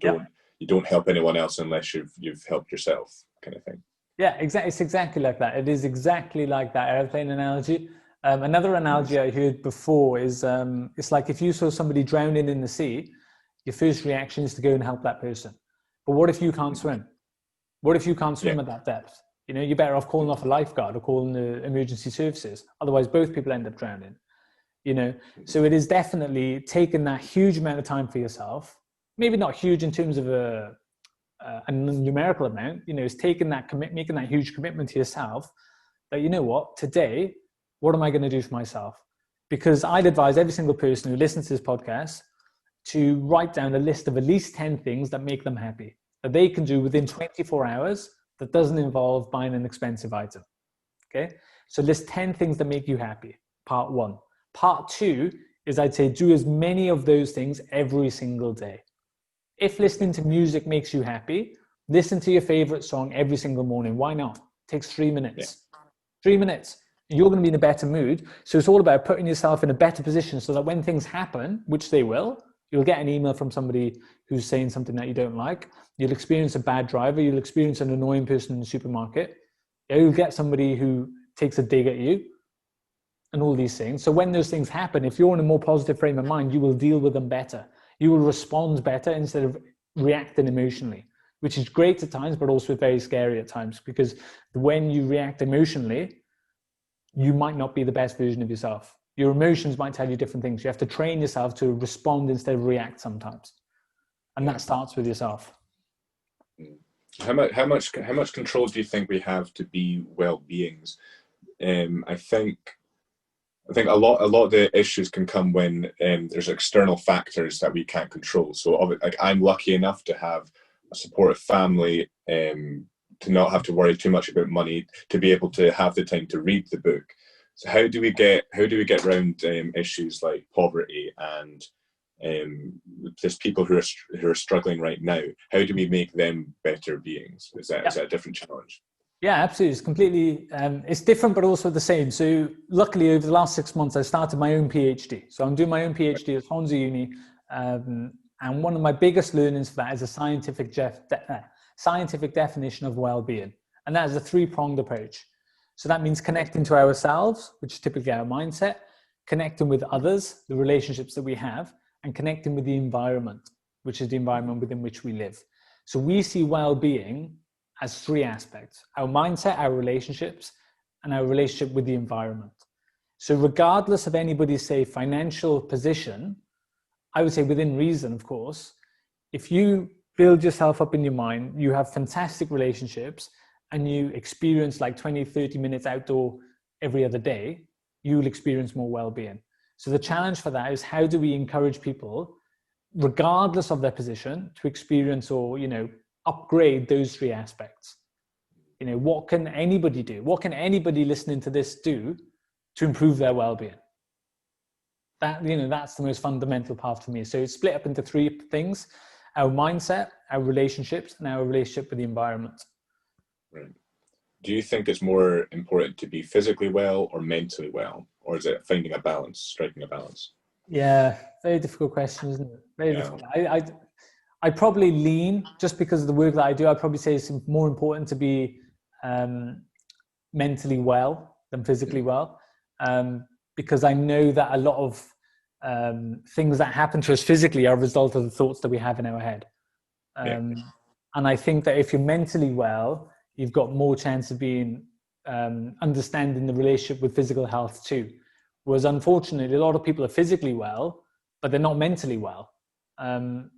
You don't help anyone else unless you've helped yourself, kind of thing. Yeah, exactly. It's exactly like that. It is exactly like that airplane analogy. Another analogy I heard before is it's like if you saw somebody drowning in the sea, your first reaction is to go and help that person. But what if you can't swim? What if you can't swim at that depth? You know, you're better off calling off a lifeguard or calling the emergency services. Otherwise, both people end up drowning. You know, so it is definitely taking that huge amount of time for yourself. Maybe not huge in terms of a numerical amount. You know, it's taking that making that huge commitment to yourself. That, you know what, today, what am I going to do for myself? Because I'd advise every single person who listens to this podcast to write down a list of at least 10 things that make them happy, that they can do within 24 hours that doesn't involve buying an expensive item. Okay, so list 10 things that make you happy, part one. Part two is, I'd say, do as many of those things every single day. If listening to music makes you happy, listen to your favorite song every single morning. Why not? It takes 3 minutes. 3 minutes. You're going to be in a better mood. So it's all about putting yourself in a better position so that when things happen, which they will, you'll get an email from somebody who's saying something that you don't like. You'll experience a bad driver. You'll experience an annoying person in the supermarket. You'll get somebody who takes a dig at you and all these things. So when those things happen, if you're in a more positive frame of mind, you will deal with them better. You will respond better instead of reacting emotionally, which is great at times, but also very scary at times, because when you react emotionally, you might not be the best version of yourself. Your emotions might tell you different things. You have to train yourself to respond instead of react sometimes. And that starts with yourself. How much control do you think we have to be well-beings? I think a lot of the issues can come when there's external factors that we can't control. So like I'm lucky enough to have a supportive family, to not have to worry too much about money, to be able to have the time to read the book. So how do we get around issues like poverty and there's people who are struggling right now? How do we make them better beings? Is that a different challenge? Yeah, absolutely. It's completely, it's different, but also the same. So luckily over the last 6 months, I started my own PhD. So I'm doing my own PhD at Swansea Uni. And one of my biggest learnings for that is a scientific definition of well-being. And that is a three-pronged approach. So that means connecting to ourselves, which is typically our mindset, connecting with others, the relationships that we have, and connecting with the environment, which is the environment within which we live. So we see well-being as three aspects: our mindset, our relationships, and our relationship with the environment. So regardless of anybody's, say, financial position, I would say within reason, of course, if you build yourself up in your mind, you have fantastic relationships, and you experience like 20, 30 minutes outdoor every other day, you will experience more well-being. So the challenge for that is, how do we encourage people, regardless of their position, to experience or, upgrade those three aspects? What can anybody do? What can anybody listening to this do to improve their well-being? That's the most fundamental part for me. So it's split up into three things: our mindset, our relationships, and our relationship with the environment. Right. Do you think it's more important to be physically well or mentally well? Or is it finding a balance, striking a balance? Yeah, very difficult question, isn't it? Very difficult. I probably lean, just because of the work that I do, I'd probably say it's more important to be mentally well than physically well. Because I know that a lot of things that happen to us physically are a result of the thoughts that we have in our head. And I think that if you're mentally well, you've got more chance of being understanding the relationship with physical health too. Whereas unfortunately, a lot of people are physically well, but they're not mentally well.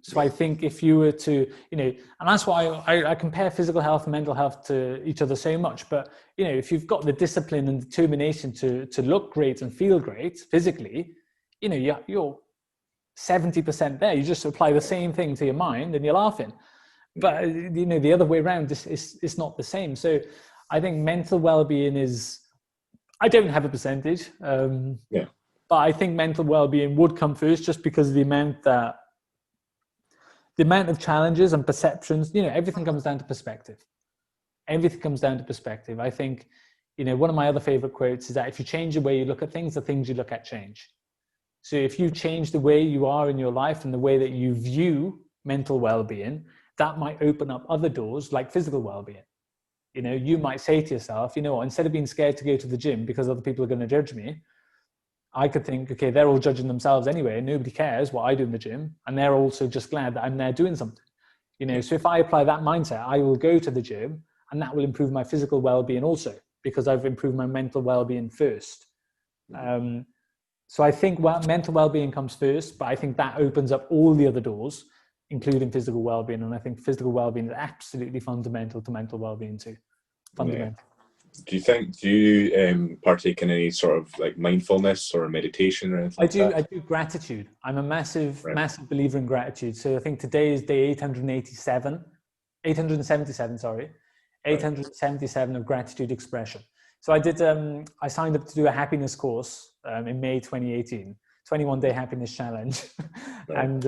So I think if you were to, and that's why I compare physical health and mental health to each other so much. But, if you've got the discipline and determination to look great and feel great physically, you're 70% there. You just apply the same thing to your mind and you're laughing. But, the other way around, it's not the same. So I think mental well-being is, I don't have a percentage. But I think mental well-being would come first, just because of the amount of challenges and perceptions, everything comes down to perspective. Everything comes down to perspective. I think, one of my other favorite quotes is that if you change the way you look at things, the things you look at change. So if you change the way you are in your life and the way that you view mental well-being, that might open up other doors like physical well-being. You might say to yourself, instead of being scared to go to the gym because other people are going to judge me, I could think, okay, they're all judging themselves anyway. Nobody cares what I do in the gym. And they're also just glad that I'm there doing something. So if I apply that mindset, I will go to the gym, and that will improve my physical well-being also, because I've improved my mental well-being first. So I think mental well-being comes first, but I think that opens up all the other doors, including physical well-being. And I think physical well-being is absolutely fundamental to mental well-being too. Fundamental. Yeah. Do you partake in any sort of like mindfulness or meditation or anything like that? I do gratitude. I'm a massive believer in gratitude. So I think today is day 877 of gratitude expression. So I signed up to do a happiness course in May 2018, 21-day happiness challenge. Right. And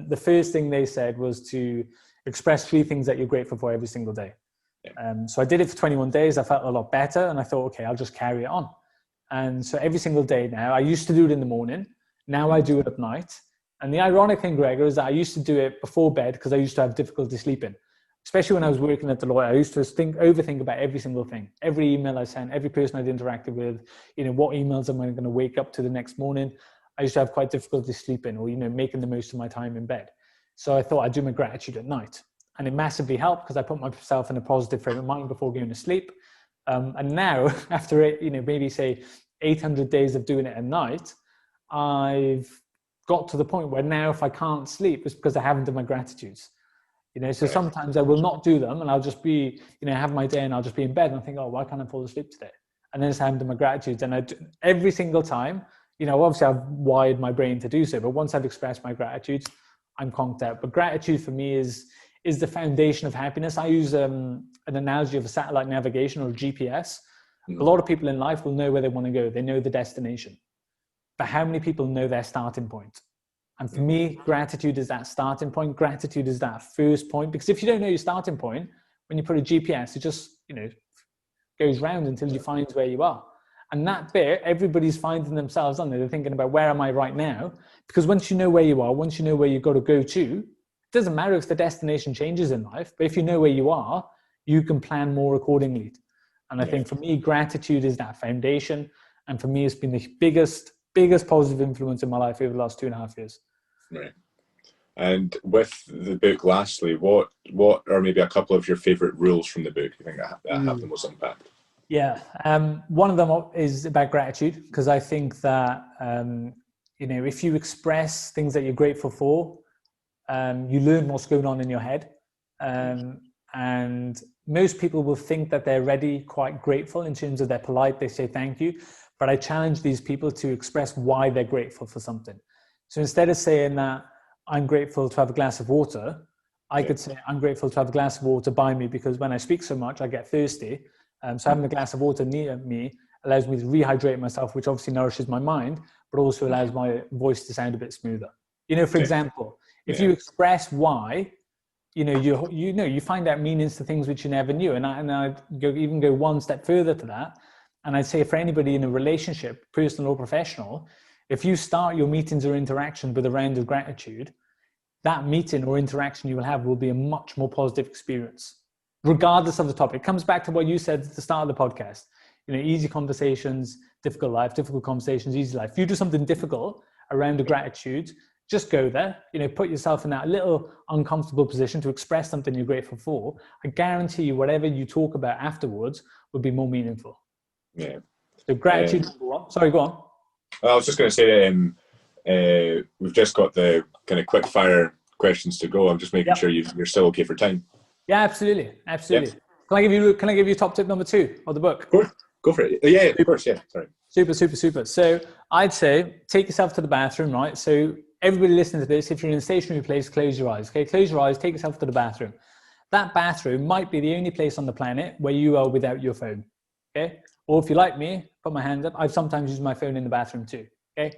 the first thing they said was to express 3 things that you're grateful for every single day. So I did it for 21 days. I felt a lot better, and I thought, okay, I'll just carry it on. And so every single day now, I used to do it in the morning. Now I do it at night. And the ironic thing, Gregor, is that I used to do it before bed because I used to have difficulty sleeping, especially when I was working at Deloitte. I used to overthink about every single thing, every email I sent, every person I'd interacted with, what emails am I going to wake up to the next morning? I used to have quite difficulty sleeping or, making the most of my time in bed. So I thought I'd do my gratitude at night. And it massively helped because I put myself in a positive frame of mind before going to sleep. And now, after maybe say 800 days of doing it at night, I've got to the point where now if I can't sleep, it's because I haven't done my gratitudes. So sometimes I will not do them, and I'll just be, have my day and I'll just be in bed and I think, oh, why can't I fall asleep today? And then I haven't done my gratitudes. And every single time, obviously I've wired my brain to do so, but once I've expressed my gratitudes, I'm conked out. But gratitude for me is the foundation of happiness. I use an analogy of a satellite navigation or a GPS. A lot of people in life will know where they want to go. They know the destination. But how many people know their starting point? And for me, gratitude is that starting point. Gratitude is that first point. Because if you don't know your starting point, when you put a GPS, it just, goes round until you find where you are. And that bit, everybody's finding themselves on there. They're thinking about, where am I right now? Because once you know where you are, once you know where you've got to go to, it doesn't matter if the destination changes in life, but if you know where you are, you can plan more accordingly. And I think for me, gratitude is that foundation. And for me, it's been the biggest positive influence in my life over the last 2.5 years. Right. And with the book, lastly, what are maybe a couple of your favorite rules from the book you think that have the most impact? Yeah. One of them is about gratitude, because I think that, if you express things that you're grateful for, you learn what's going on in your head. And most people will think that they're already quite grateful in terms of they're polite, they say thank you. But I challenge these people to express why they're grateful for something. So instead of saying that I'm grateful to have a glass of water, I could say I'm grateful to have a glass of water by me, because when I speak so much, I get thirsty. So having a glass of water near me allows me to rehydrate myself, which obviously nourishes my mind, but also allows my voice to sound a bit smoother. For example, if you express why, you find out meanings to things which you never knew. And I'd even go one step further to that. And I'd say for anybody in a relationship, personal or professional, if you start your meetings or interactions with a round of gratitude, that meeting or interaction you will have will be a much more positive experience, regardless of the topic. It comes back to what you said at the start of the podcast. Easy conversations, difficult life, difficult conversations, easy life. If you do something difficult around the gratitude, just go there, put yourself in that little uncomfortable position to express something you're grateful for. I guarantee you whatever you talk about afterwards would be more meaningful. Yeah. So gratitude, sorry, go on. I was just going to say, we've just got the kind of quick fire questions to go. I'm just making sure you're still okay for time. Yeah, absolutely. Yep. Can I give you top tip number 2 of the book? Go for it. Yeah, of course. Yeah, sorry. Super. So I'd say take yourself to the bathroom, right? So everybody listening to this, if you're in a stationary place, close your eyes. Okay, close your eyes, take yourself to the bathroom. That bathroom might be the only place on the planet where you are without your phone. Okay, or if you like me, put my hand up. I've sometimes used my phone in the bathroom too. Okay,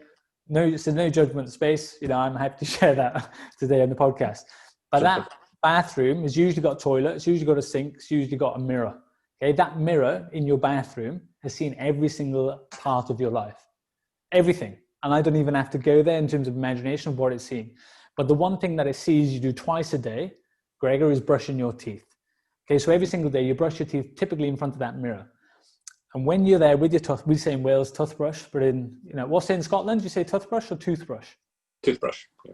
so no judgment space. I'm happy to share that today on the podcast. But that bathroom has usually got a toilet, it's usually got a sink, it's usually got a mirror. Okay, that mirror in your bathroom has seen every single part of your life, everything. And I don't even have to go there in terms of imagination of what it's seen. But the one thing that it sees you do twice a day, Gregor, is brushing your teeth. Okay, so every single day you brush your teeth, typically in front of that mirror. And when you're there with your we say in Wales toothbrush, but in what's it in Scotland? You say toothbrush or toothbrush? Toothbrush. Yeah.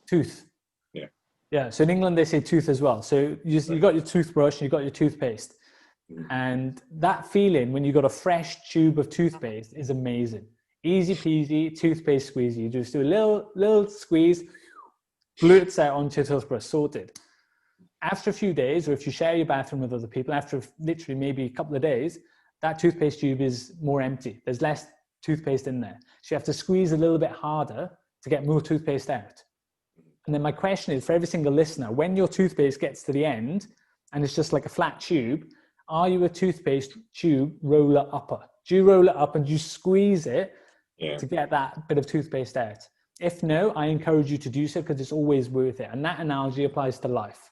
Tooth. Yeah. Yeah. So in England they say tooth as well. So you got your toothbrush and you got your toothpaste, and that feeling when you got a fresh tube of toothpaste is amazing. Easy peasy toothpaste squeezy. You just do a little squeeze, blurts out onto your toothbrush, sorted. After a few days, or if you share your bathroom with other people, after literally maybe a couple of days, that toothpaste tube is more empty. There's less toothpaste in there. So you have to squeeze a little bit harder to get more toothpaste out. And then my question is for every single listener, when your toothpaste gets to the end and it's just like a flat tube, are you a toothpaste tube roller upper? Do you roll it up and you squeeze it to get that bit of toothpaste out? If no, I encourage you to do so because it's always worth it. And that analogy applies to life.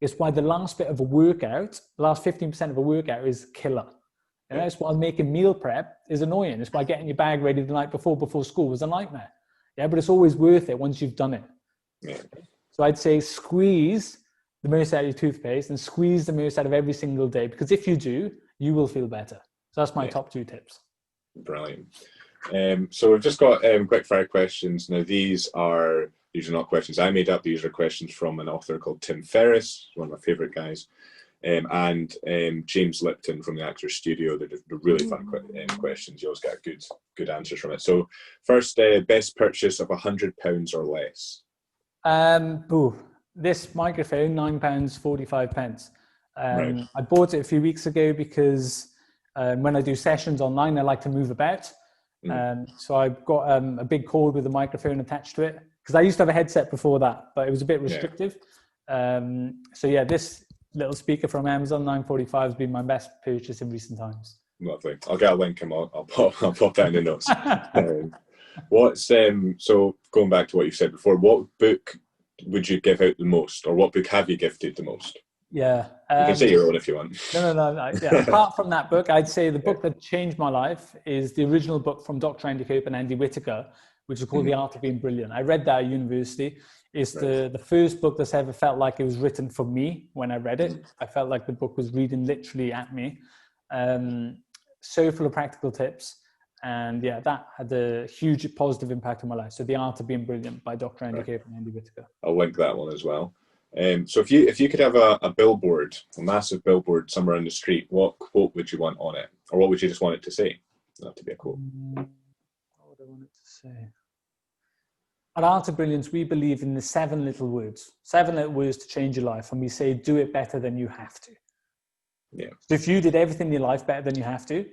It's why the last bit of a workout, the last 15% of a workout is killer. And that's why making meal prep is annoying. It's why getting your bag ready the night before school was a nightmare. Yeah, but it's always worth it once you've done it. Yeah. So I'd say squeeze the most out of your toothpaste and squeeze the most out of every single day, because if you do, you will feel better. So that's my top 2 tips. Brilliant. So we've just got quick fire questions. Now these are not questions I made up. These are questions from an author called Tim Ferriss, one of my favorite guys. And James Lipton from the Actors Studio. They're really fun questions. You always get good answers from it. So first, best purchase of £100 or less. This microphone, £9.45. Right. I bought it a few weeks ago because when I do sessions online, I like to move about. So I've got a big cord with a microphone attached to it, because I used to have a headset before that, but it was a bit restrictive. This little speaker from Amazon, $9.45, has been my best purchase in recent times. Lovely. I'll get a link and I'll pop that in the notes. So going back to what you said before, what book would you give out the most, or what book have you gifted the most? Yeah. You can say your own if you want. No. Yeah. Apart from that book, I'd say the book that changed my life is the original book from Dr. Andy Cope and Andy Whitaker, which is called The Art of Being Brilliant. I read that at university. It's the first book that's ever felt like it was written for me when I read it. I felt like the book was reading literally at me. So full of practical tips. And that had a huge positive impact on my life. So The Art of Being Brilliant by Dr. Andy Cope and Andy Whitaker. I'll link that one as well. So if you could have a billboard, a massive billboard somewhere on the street, what quote would you want on it? Or what would you just want it to say? It doesn't have to be a quote. What would I want it to say? At Art of Brilliance, we believe in the 7 little words to change your life. And we say, do it better than you have to. Yeah. So if you did everything in your life better than you have to,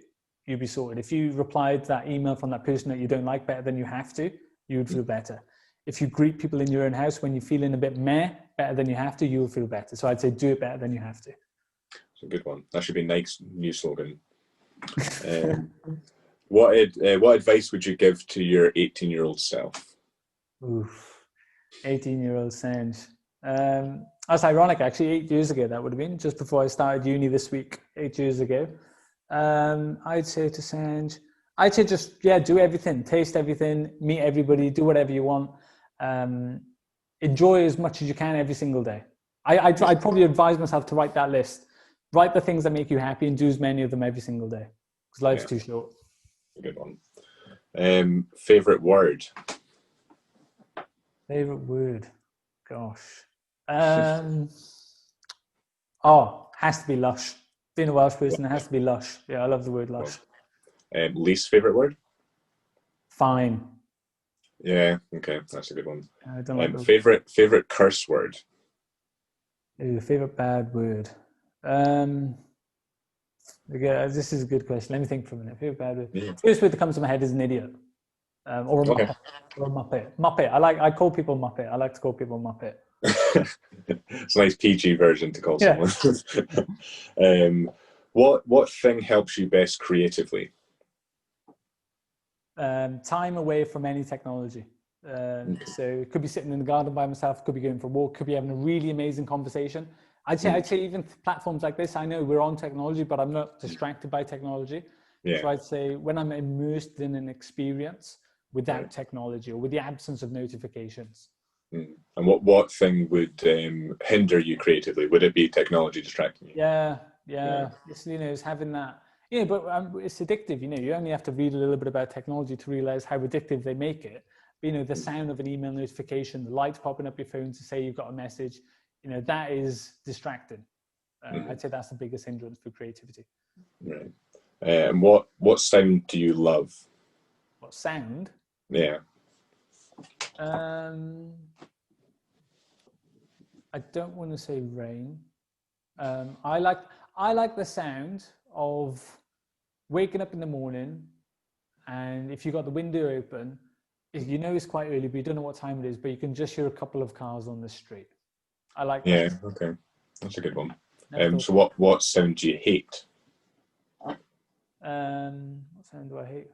you'd be sorted. If you replied to that email from that person that you don't like better than you have to, you would feel better. If you greet people in your own house when you're feeling a bit meh, better than you have to, you'll feel better. So I'd say do it better than you have to. It's a good one. That should be Nike's new slogan. What advice would you give to your 18-year-old self? Oof, 18-year-old Sanj. That's ironic, actually. 8 years ago, that would have been just before I started uni this week. 8 years ago, I'd say to Sanj, I'd say just do everything, taste everything, meet everybody, do whatever you want. Enjoy as much as you can every single day. I'd probably advise myself to write that list. Write the things that make you happy and do as many of them every single day, because life's too short. A good one. Favorite word? Favorite word? Gosh. Has to be lush. Being a Welsh person, it has to be lush. Yeah, I love the word lush. Least favorite word? Fine. Yeah, okay, that's a good one. I don't like favorite curse word? Ooh, favorite bad word? Okay, this is a good question. Let me think for a minute. Favorite bad word? The first word that comes to my head is an idiot. Or a muppet. Or a muppet. Muppet. I call people muppet. I like to call people muppet. It's a nice PG version to call someone. What thing helps you best creatively? Time away from any technology. So it could be sitting in the garden by myself, it could be going for a walk, could be having a really amazing conversation. I'd say even platforms like this, I know we're on technology, but I'm not distracted by technology. Yeah. So I'd say when I'm immersed in an experience without technology or with the absence of notifications. And what thing would hinder you creatively? Would it be technology distracting you? Yeah. It's, it's having that. Yeah, but it's addictive. You only have to read a little bit about technology to realize how addictive they make it. But, the sound of an email notification, the lights popping up your phone to say you've got a message, that is distracting. I'd say that's the biggest hindrance for creativity. Right. And what sound do you love? What sound? Yeah. I don't want to say rain. I like the sound of waking up in the morning, and if you've got the window open, it's quite early, but you don't know what time it is, but you can just hear a couple of cars on the street. I like that. Yeah, okay. That's a good one. So what sound do you hate? What sound do I hate?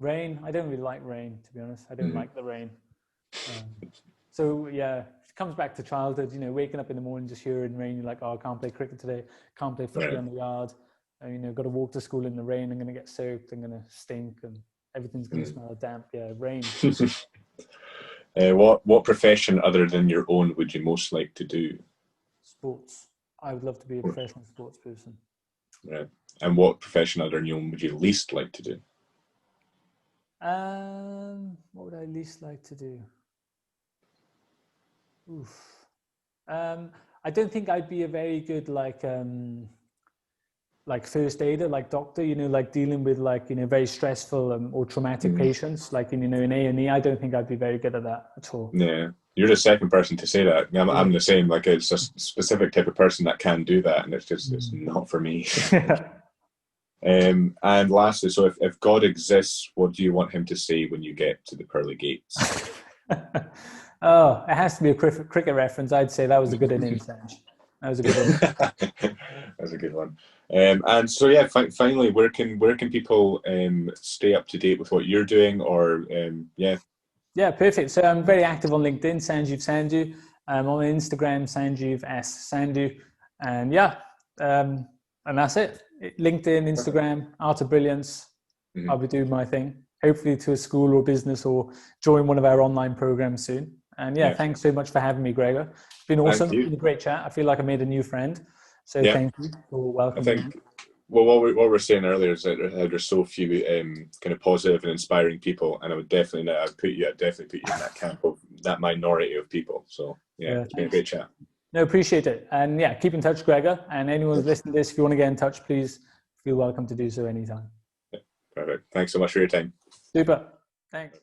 Rain. I don't really like rain, to be honest. I don't like the rain. So yeah, it comes back to childhood, waking up in the morning, just hearing rain, you're like, oh, I can't play cricket today, can't play footy on the yard, got to walk to school in the rain, I'm going to get soaked, I'm going to stink, and everything's going to smell damp. Yeah, rain. What profession other than your own would you most like to do? Sports. I would love to be a professional sports person. Right. And what profession other than your own would you least like to do? What would I least like to do? I don't think I'd be a very good like first aider, like doctor, like dealing with very stressful or traumatic patients, like in A&E. I don't think I'd be very good at that at all. Yeah, you're the second person to say that. I'm the same. Like, it's a specific type of person that can do that, and it's not for me. And lastly, so if God exists, what do you want him to say when you get to the pearly gates? Oh, it has to be a cricket reference. I'd say that was a good innings, Sanj. That was a good innings. That's a good one. And so, yeah, finally, where can people stay up to date with what you're doing, or Yeah, perfect. So I'm very active on LinkedIn, Sanjeev Sandhu. I'm on Instagram, Sanjeev Sandhu, and and that's it. LinkedIn, Instagram, Art of Brilliance. I'll be doing my thing. Hopefully to a school or business, or join one of our online programs soon. And thanks so much for having me, Gregor. It's been awesome. It's been a great chat. I feel like I made a new friend. So thank you for welcoming me. Well, what we were saying earlier is that there's so few kind of positive and inspiring people, and I would definitely put you in that camp of that minority of people. So it's been a great chat. No, appreciate it. And keep in touch, Gregor. And anyone who's listening to this, if you want to get in touch, please feel welcome to do so anytime. Yeah, perfect. Thanks so much for your time. Super. Thanks.